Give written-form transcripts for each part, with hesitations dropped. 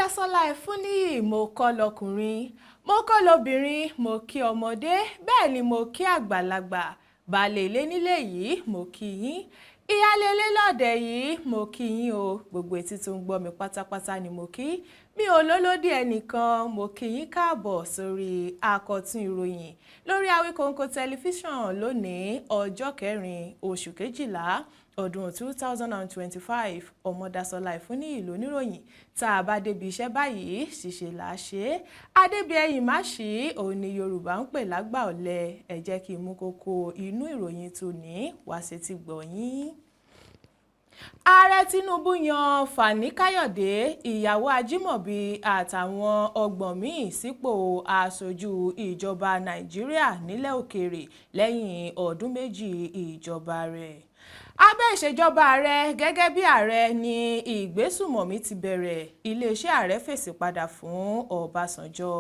Ọmọdásọ́lá Ẹfúnníyì mo kọ́ lọkùnrin mo kọ́ lobìnrin mo kí ọmọdé bẹ́ẹ̀ ni mo kí àgbàlagbà baálé ilé nílé yìí mo kí yín ìyálé ilé lọ́dẹ̀ yìí mo kí yín o gbogbo etí tó ń gbọ́ mi pátápátá ni mo kí mi ò lólódì ẹnìkan mo kí yín káàbọ̀ sórí àkọ́tún ìròyìn lórí Awíkonko tẹlifíṣàn lónìí ọjọ́ 4 oṣù kejìlá ọdún 2025 Ọmọdásọ́lá Ẹfúnníyì lóníròyìn tá a bá débi iṣẹ́ báyìí ṣìṣe là á ṣe é adébíyẹ̀yìn má ṣí òun ni Yorùbá ń pè lágbà ọ̀lẹ ẹ jẹ́ kí n mú kókó inú ìròyìn tòní wá sétí gbọ̀nyìn. Ààrẹ Tinubu yan Fani Káyọ̀dé ìyàwó Ajímọ̀bí àtàwọn 30 míì sípò aṣojú ìjọba Nàìjíríà nílẹ̀ òkèèrè lẹ́yìn ọdún 2 ìjọba rẹ̀. Abẹ́ ìṣèjọba ààrẹ gẹ́gẹ́ bí ààrẹ ni ìgbésùmọ̀mí ti bẹ̀rẹ̀ iléeṣẹ́ ààrẹ fèsì padà fún Ọbásanjọ́.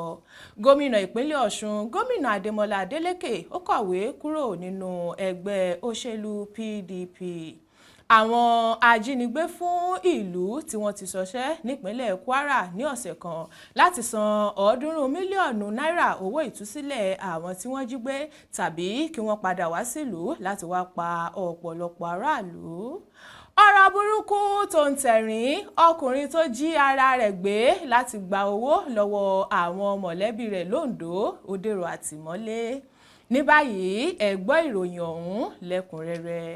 Gómìnà ìpínlẹ̀ Ọ̀ṣun gómìnà Adémọ́lá Adélékè ó kọ̀wé kúrò nínú ẹgbẹ́ òṣèlú PDP. Àwọn ajínigbé fún ìlú tí wọ́n ti ṣọṣẹ́ nípínlẹ̀ Kwara ní ọ̀sẹ̀ kan láti san 300 mílíọ̀nù náírà owó ìtúsílẹ̀ àwọn tí wọ́n jí gbé tàbí kí wọ́n padà wá sílùú láti wá pa ọ̀pọ̀lọpọ̀ aráàlú. Ọ̀rọ̀ burúkú tó ń tẹ̀rín ọkùnrin tó jí ara rẹ̀ gbé láti gba owó lọ́wọ́ àwọn mọ̀lẹ́bí rẹ̀ l'Oǹdó ó dèrò àtìmọ́lé. Ní báyìí ẹ gbọ́ ìròyìn ọ̀hún lẹ́kùnrẹ́rẹ́.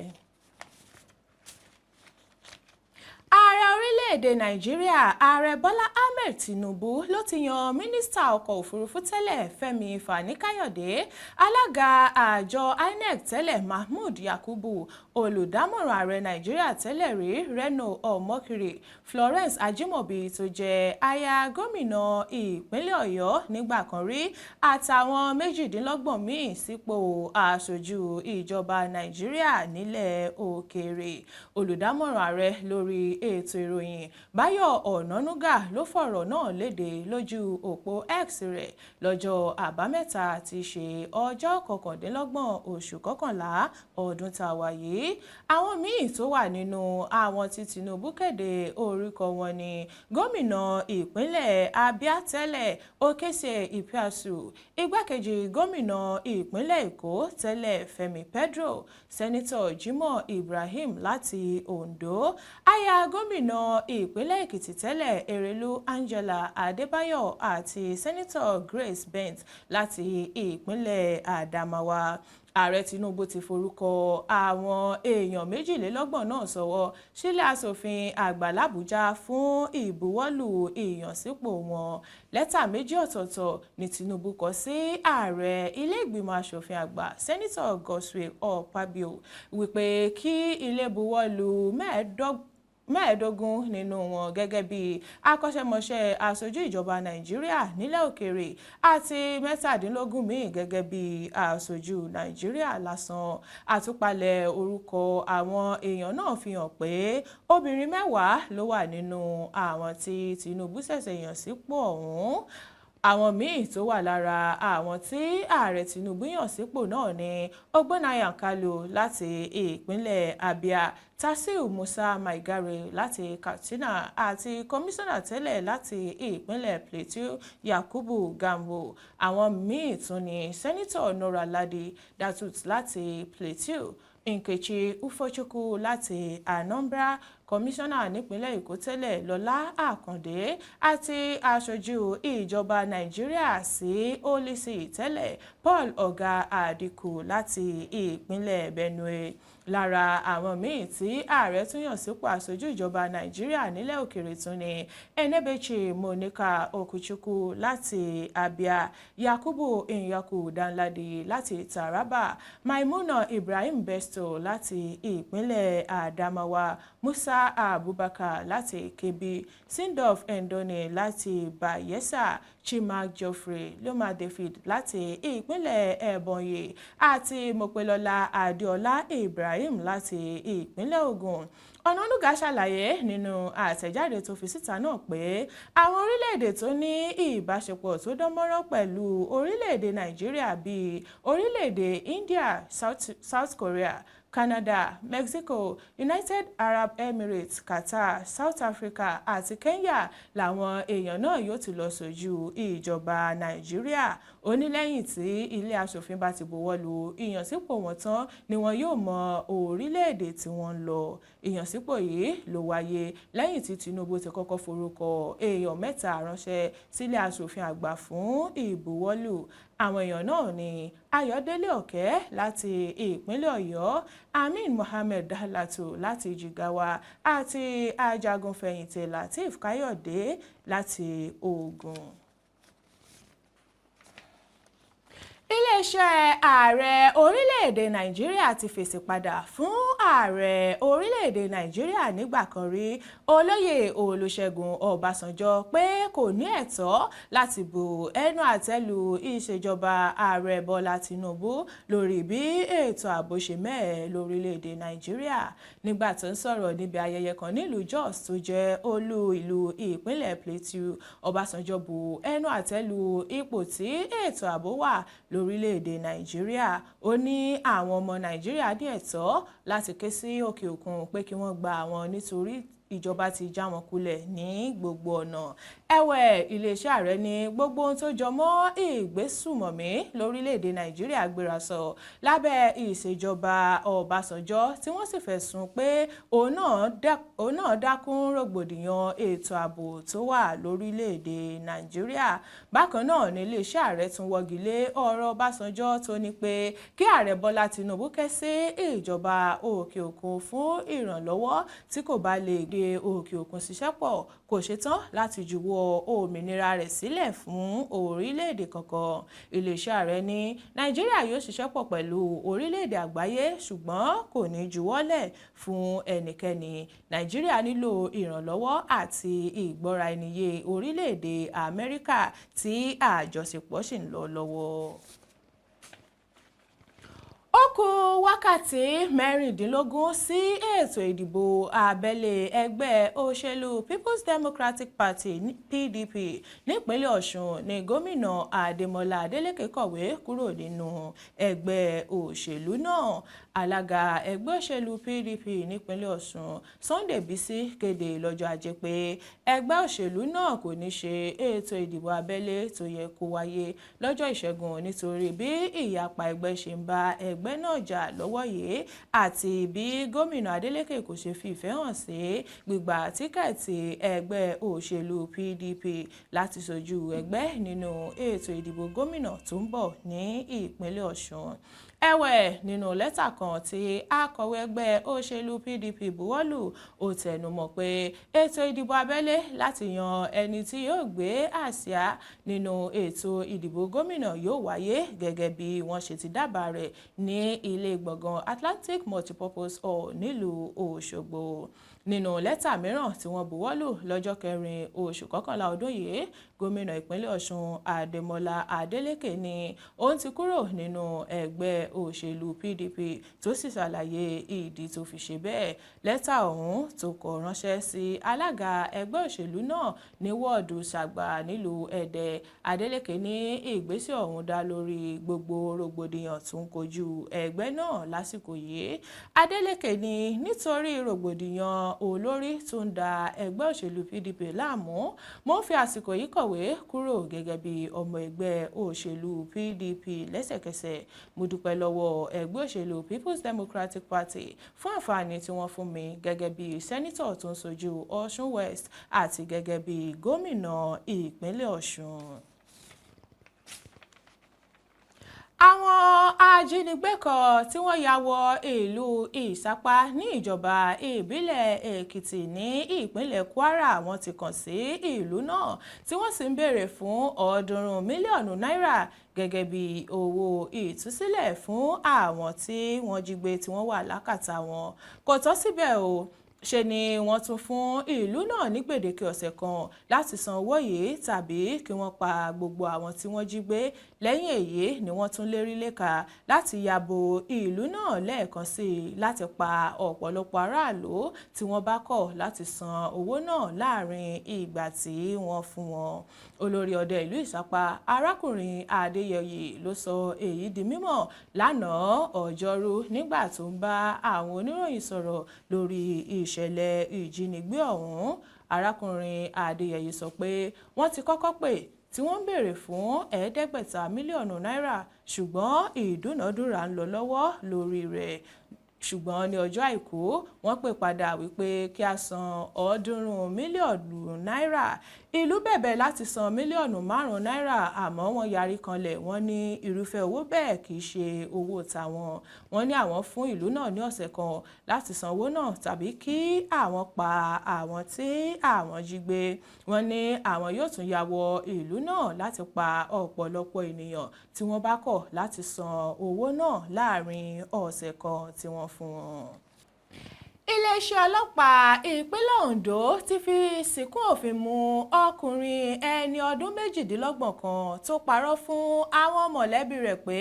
Ààrẹ orílẹ̀-èdè Nàìjíríà Ààrẹ Bọ́lá Ahmed Tinubu ló ti yan mínísítà ọkọ̀ òfurufú tẹ́lẹ̀ Fẹ́mi Fani Káyọ̀dé, alága àjọ INEC tẹ́lẹ̀ Mahmood Yakubu, olùdámọ̀ràn ààrẹ Nàìjíríà tẹ́lẹ̀ rí Reno Omokri, Florence Ajimobi tó jẹ́ aya gómìnà ìpínlẹ̀ Ọ̀yọ́ nígbà kan rí àtàwọn 28 míì sípò aṣojú ìjọba Nàìjíríà nílẹ̀ òkèèrè. Olùdámọ̀ràn ààrẹ lórí ètò ìròyìn Báyọ̀ Ọ̀nànúgà ló fọ̀rọ̀ náà léde lójú òpó X rẹ̀ lọ́jọ́ àbámẹ́ta tí í ṣe ọjọ́ 29 oṣù kọkànlá ọdún tá a wà yìí. Àwọn míì tó wà nínú àwọn tí Tinubu kéde orúkọ wọn ni gómìnà ìpínlẹ̀ Abia tẹ́lẹ̀ Okezie Ikpeazu, igbákejì gómìnà ìpínlẹ̀ Èkó tẹ́lẹ̀ Fẹ́mi Pedro, sẹ́nitọ̀ Jimoh Ibrahim láti Ondo, aya gómìnà ìpínlẹ̀ Èkìtì tẹ́lẹ̀ Erelu Angela Adébáyọ̀ àti sẹ́nitọ̀ Grace Bent láti ìpínlẹ̀ Adamawa. Ààrẹ Tinubu ti forúkọ àwọn èèyàn 22 náà sọ́wọ́ sílé aṣòfin àgbà l'Àbújá fún ìbuwọ́lù ìyànsípò wọn. Lẹ́tà 2 ọ̀tọ̀ọ̀tọ̀ ni Tinubu kọ sí ààrẹ ilé ìgbìmọ̀ aṣòfin àgbà sẹ́nitọ̀ Godswill Akpabio wípé kí ilé buwọ́lù 15 nínú wọn gẹ́gẹ́ bí akọ́ṣẹ́mọṣẹ́ aṣojú ìjọba Nàìjíríà nílẹ̀ òkèèrè àti 17 míì gẹ́gẹ́ bí aṣojú Nàìjíríà lásán. Àtúpalẹ̀ orúkọ àwọn èèyàn náà fi hàn pé obìnrin 10 ló wà nínú àwọn tí Tinubu ṣẹ̀ṣẹ̀ yàn sípò ọ̀hún. Àwọn míì tó wà lára àwọn tí ààrẹ Tinubu yàn sípò náà ni Ogbonnaya Kalu láti ìpínlẹ̀ Abia, Tasiu Musa Maigari láti Katsina àti kọmíṣánná tẹ́lẹ̀ láti ìpínlẹ̀ Plateau Yakubu Gambo. Àwọn míì tún ni sẹ́nitọ̀ Nora Ladi Datut láti Plateau, Nkechi Ufochukwu láti Anambra, kọmíṣánná nípínlẹ̀ Èkó tẹ́lẹ̀ Lọlá Àkàndé àti aṣojú ìjọba Nàìjíríà sí Olísì tẹ́lẹ̀ Paul Oga Adiku láti ìpínlẹ̀ Benue. Lára àwọn míì tí ààrẹ tún yàn sípò aṣojú ìjọba Nàìjíríà nílẹ̀ òkèèrè tún ni Enebechi Monica Okuchukwu láti Abia, Yakubu Nyaku Danladi láti Taraba, Maimuna Ibrahim Besto láti ìpínlẹ̀ Adamawa, Musa Abubakar láti Kebbi, Sindof Endoni láti Bayelsa, Chimac Geoffrey Loma David láti ìpínlẹ̀ Ebonyi àti Mopelola Adeola Ibrahim láti ìpínlẹ̀ Ògùn. Ọ̀nànúgà ṣàlàyé nínú àtẹ̀jáde tó fi síta náà pé àwọn orílẹ̀-èdè tó ní ìbáṣepọ̀ tó dánmọ́rán pẹ̀lú orílẹ̀-èdè Nàìjíríà bíi orílẹ̀-èdè India, South Korea, Canada, Mexico, United Arab Emirates, Qatar, South Africa àti Kenya làwọn èèyàn náà yóò ti lọ sójú ìjọba Nàìjíríà. Ó ní lẹ́yìn tí ilé aṣòfin bá ti buwọ́lu ìyànsípò wọn tán ni wọn yóò mọ orílẹ̀-èdè tí wọ́n ń lọ. Ìyànsípò yìí ló wáyé lẹ́yìn tí Tinubu ti kọ́kọ́ forúkọ èèyàn 3 ránṣẹ́ sílé aṣòfin àgbà fún ìbuwọ́lù. Àwọn èèyàn náà ni Ayọ̀délé Ọ̀kẹ́ láti ìpínlẹ̀ Ọ̀yọ́, Amin Mohammed Dalatu láti Jigawa àti ajagunfẹ̀yìntì Lateef Káyọ̀dé láti Ògùn. Iléeṣẹ́ ààrẹ orílẹ̀-èdè Nàìjíríà ti fèsì padà fún ààrẹ orílẹ̀-èdè Nàìjíríà nígbà kan rí Olóyè Olúṣẹ́gun Ọbásanjọ́ pé kò ní ẹ̀tọ́ láti bu ẹnu àtẹ́ lu ìṣèjọba ààrẹ Bọ́lá Tinubu lórí bí ètò ààbò ṣe mẹ́hẹ lórílẹ̀-èdè Nàìjíríà. Nígbà tó ń sọ̀rọ̀ níbi ayẹyẹ kan nílùú Jos tó jẹ́ olú ìlú ìpínlẹ̀ Plateau, Ọbásanjọ́ bu ẹnu àtẹ́ lu ipò tí ètò ààbò wà lórílẹ̀-èdè Nàìjíríà. Ó ní àwọn ọmọ Nàìjíríà ní ẹ̀tọ́ láti ké sí òkè òkun pé kí wọ́n gba àwọn nítorí ìjọba ti já wọn kulẹ̀ ní gbogbo ọ̀nà. Ẹ̀wẹ̀, iléeṣẹ́ ààrẹ ní gbogbo ohun tó jọ mọ́ ìgbésùmọ̀mí lórílẹ̀-èdè Nàìjíríà gbéra sọ lábẹ́ ìṣèjọba Ọbásanjọ́ tí wọ́n sì fẹ̀sùn pé òun náà dákún rògbòdìyàn ètò ààbò tó wà lórílẹ̀-èdè Nàìjíríà. Bákan náà ni iléeṣẹ́ ààrẹ tún wọ́gi lé ọ̀rọ̀ Ọbásanjọ́ tó ní pé kí ààrẹ Bọ́lá Tinubu ké sí ìjọba òkè òkun fún ìrànlọ́wọ́ tí kò bá lè gbé òkè òkun ṣiṣẹ́ pọ̀ kò ṣetán láti juwọ́ òmìnira rẹ̀ sílẹ̀ fún orílẹ̀-èdè kankan. Iléeṣẹ́ ààrẹ ní Nàìjíríà yóò ṣiṣẹ́ pọ̀ pẹ̀lú orílẹ̀-èdè àgbáyé ṣùgbọ́n kò ní juwọ́lẹ̀ fún ẹnikẹ́ni. Nàìjíríà nílò ìrànlọ́wọ́ àti ìgbọ́ra-ẹniyé orílẹ̀-èdè Amẹ́ríkà tí àjọṣepọ̀ sì ń lọ lọ́wọ́. Ó kù wákàtí 16 sí ètò ìdìbò abẹ́lé ẹgbẹ́ òṣèlú People's Democratic Party PDP nípínlẹ̀ Ọ̀ṣun ní gómìnà Adémọ́lá Adélékè kọ̀wé kúrò nínú ẹgbẹ́ òṣèlú náà. Alága ẹgbẹ́ òṣèlú PDP nípínlẹ̀ Ọ̀ṣun Sunday Bisi kéde lọ́jọ́ Ajé pé ẹgbẹ́ òṣèlú náà kò ní ṣe ètò ìdìbò abẹ́lé tó yẹ kó wáyé lọ́jọ́ Ìṣẹ́gun nítorí bí ìyapa ẹgbẹ́ ṣe ń bá ẹgbẹ́ náà jà lọ́wọ́ yìí àti bí gómìnà Adélékè kò ṣe fi ìfẹ́ hàn sí gbígba tíkẹ́ẹ̀tì ẹgbẹ́ òṣèlú PDP láti ṣojú ẹgbẹ́ nínú ètò ìdìbò gómìnà tó ń bọ̀ ní ìpínlẹ̀ Ọ̀ṣun. Ẹ̀wẹ̀, nínú lẹ́tà kan tí akọ̀wé ẹgbẹ́ òṣèlú PDP buwọ́lù, ó tẹnumọ́ pé ètò ìdìbò abẹ́lé láti yan ẹni tí yóò gbé àsíá nínú ètò ìdìbò gómìnà yóò wáyé gẹ́gẹ́ bí wọ́n ṣe ti dábàá rẹ̀ ní ilé gbọ̀ngàn Atlantic Multipurpose Hall nílùú Òṣogbo. Nínú lẹ́tà mìíràn tí wọ́n buwọ́lù lọ́jọ́ 4 oṣù kọkànlá ọdún yìí, gómìnà ìpínlẹ̀ Ọ̀ṣun Adémọ́lá Adélékè ní òun ti kúrò nínú ẹgbẹ́ òṣèlú PDP tó sì ṣàlàyé ìdí tó fi ṣe bẹ́ẹ̀. Lẹ́tà ọ̀hún tó kọ ránṣẹ́ sí alága ẹgbẹ́ òṣèlú náà ní wọ́ọ̀dù Ṣàgbà nílùú Ẹdẹ. Adélékè ní ìgbésẹ̀ ọ̀hún dá lórí gbogbo rògbòdìyàn tó ń kojú ẹgbẹ́ náà lásìkò yìí. Adélékè ní nítorí rògbòdìyàn olórí tó ń da ẹgbẹ́ òṣèlú PDP láàmú, mo ń fi àsìkò yìí kọ̀wé kúrò gẹ́gẹ́ bí ọmọ ẹgbẹ́ òṣèlú PDP lẹ́sẹ̀kẹsẹ̀. Mo dúpẹ́ lọ́wọ́ ẹgbẹ́ òṣèlú People's Democratic Party fún àǹfààní tí wọ́n fún mi gẹ́gẹ́ bí sẹ́nítọ̀ tó ń ṣojú Ọ̀ṣun West àti gẹ́gẹ́ bí gómìnà ìpínlẹ̀ Ọ̀ṣun. Àwọn ajínigbé kan tí wọ́n ya wọ ìlú Ìsápá ní ìjọba ìbílẹ̀ Èkìtì ní ìpínlẹ̀ Kwara wọ́n ti kàn sí ìlú náà tí wọ́n sì ń béèrè fún 300 mílíọ̀nù náírà gẹ́gẹ́ bí owó ìtúsílẹ̀ fún àwọn tí wọ́n jí gbé tí wọ́n wà lákàtà wọn. Kò tọ́ síbẹ̀ o. ṣe ni wọ́n tún fún ìlú náà ní gbèdéke ọ̀sẹ̀ kan láti san owó yìí tàbí kí wọ́n pa gbogbo àwọn tí wọ́n jí gbé. Lẹ́yìn èyí ni wọ́n tún lérí léka láti yabo ìlú náà lẹ́ẹ̀kan sí i láti pa ọ̀pọ̀lọpọ̀ aráàlú tí wọ́n bá kọ̀ láti san owó náà láàrin ìgbà tí wọ́n fún wọn. Olórí ọdẹ ìlú Ìsápá arákùnrin Adéyẹyè ló sọ èyí di mímọ̀ lánàá ọjọ́rú nígbà tó ń bá àwọn oníròyìn sọ̀rọ̀ lórí ìṣẹ̀lẹ̀ ìjínigbé ọ̀hún. Arákùnrin Adéyẹyè sọ pé wọ́n ti kọ́kọ́ pè tí wọ́n ń béèrè fún 500 mílíọ̀nù náírà ṣùgbọ́n ìdúnàádúrà ń lọ lọ́wọ́ lórí rẹ̀. Ṣùgbọ́n ní ọjọ́ àìkú wọ́n pè padà wípé kí a san 300 mílíọ̀nù náírà. Ìlú bẹ̀bẹ̀ láti san mílíọ̀nù 5 náírà àmọ́ wọ́n yarí kanlẹ̀. Wọ́n ní irúfẹ́ owó bẹ́ẹ̀ kì í ṣe owó tàwọn. Wọ́n ní àwọn fún ìlú náà ní ọ̀sẹ̀ kan láti san owó náà tàbí kí àwọn pa àwọn tí àwọn jí gbé. Wọ́n ní àwọn yóò tún ya wọ ìlú náà láti pa ọ̀pọ̀lọpọ̀ ènìyàn tí wọ́n bá kọ̀ láti san owó náà láàrin ọ̀sẹ̀ kan tí wọ́n fún wọn. Iléeṣẹ́ ọlọ́pàá ìpínlẹ̀ Ondo ti fi sìnkún òfin mú ọkùnrin ẹni ọdún 28 kan tó parọ́ fún àwọn mọ̀lẹ́bí rẹ̀ pé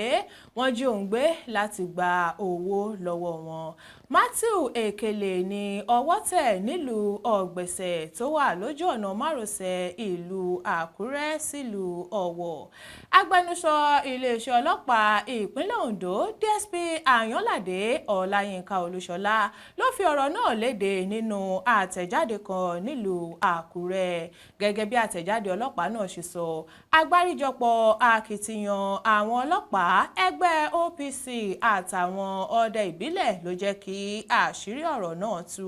wọ́n jí òun gbé láti gba owó lọ́wọ́ wọn. Matthew Ekele ní ọwọ́ tẹ̀ nílùú Ọ̀gbẹ̀sẹ̀ tó wà lójú ọ̀nà márosẹ̀ ìlú Àkúrẹ́ sílùú Ọ̀wọ̀. Agbẹnusọ iléeṣẹ́ ọlọ́pàá ìpínlẹ̀ Ondo DSP Àyànládé Ọláyínká Olúṣọlá ló fi ọ̀rọ̀ náà léde nínú àtẹ̀jáde kan nílùú Àkúrẹ́. Gẹ́gẹ́ bí àtẹ̀jáde ọlọ́pàá náà ṣe sọ, àgbáríjọpọ̀ akitiyan àwọn ọlọ́pàá ẹgbẹ́ OPC àtàwọn ọdẹ ìbílẹ̀ ló jẹ́ kí àṣírí ọ̀rọ̀ náà tú.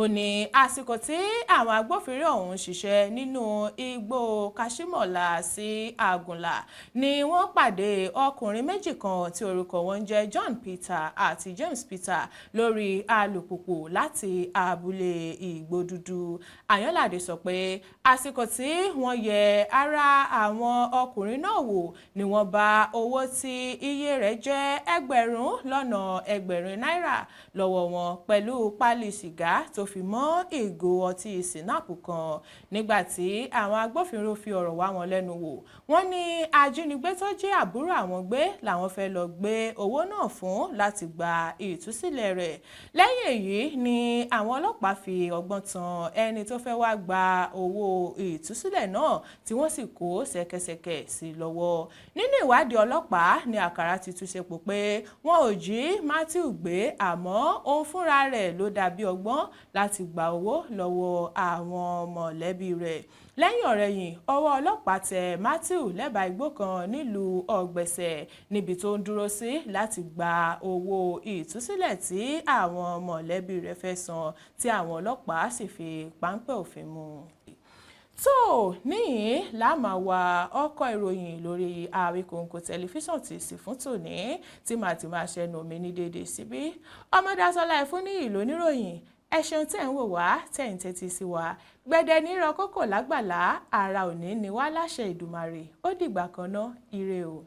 Ó ní àsìkò tí àwọn agbófinró ọ̀hún ṣiṣẹ́ nínú igbó Kashimola sí Àgùnlà ni wọ́n pàdé ọkùnrin méjì kan tí orúkọ wọn jẹ́ John Peter àti James Peter lórí alùpùpù láti abúlé Ìgbódúdú. Àyànládé sọ pé àsìkò tí wọ́n yẹ ara àwọn ọkùnrin náà wò ni wọ́n bá owó tí iye rẹ̀ jẹ́ ẹgbẹ̀rún náírà lọ́wọ́ wọn pẹ̀lú pálí sìgá tó fi mọ́ ìgò ọtí sinapu kan. Nígbà tí àwọn agbófinró fi ọ̀rọ̀ wá wọn lẹ́nu wò, wọ́n ní ajínigbé tó jí àbúrò àwọn gbé làwọn fẹ́ lọ gbé owó náà fún láti gba ìtúsílẹ̀ rẹ̀. Lẹ́yìn èyí ni àwọn ọlọ́pàá fi ọgbọ́n tan ẹni tó fẹ́ wá gba owó ìtúsílẹ̀ náà tí wọ́n sì kó ṣẹ̀kẹ̀ṣẹ̀kẹ̀ sí lọ́wọ́. Nínú ìwádìí ọlọ́pàá ni àkàrà ti tú sepò pé wọn ò jí Matthew gbé àmọ́ òun fúnra rẹ̀ ló dàbí ọgbọ́n láti gba owó lọ́wọ́ àwọn mọ̀lẹ́bí rẹ̀. Lẹ́yìn ọ̀rẹ̀yìn ọwọ́ ọlọ́pàá tẹ Matthew lẹ́bàá igbó kan nílùú Ọ̀gbẹ̀sẹ̀ níbi tó ń dúró sí láti gba owó ìtúsílẹ̀ tí àwọn mọ̀lẹ́bí rẹ̀ fẹ́ san tí àwọn ọlọ́pàá sì fi páńpẹ́ òfin mú. tó níyìn la máa wá ọkọ̀ ìròyìn lórí Àwíkòǹkò tẹlifíṣàn tí sì fún tòní tí màá ti máa ṣẹnu mi ní déédéé síbí. Ọmọdásọ́lá Ẹ̀fúnníyì lóníròyìn. Ẹ ṣeun tẹ́ ń wò wá tẹ́ ń tẹ́tí sí wa. Gbẹ̀dẹ ní rọ kókò lágbàlá ara òní ni wá láṣẹ Ìdùmarè. Ó dìgbà kan ná, ire o.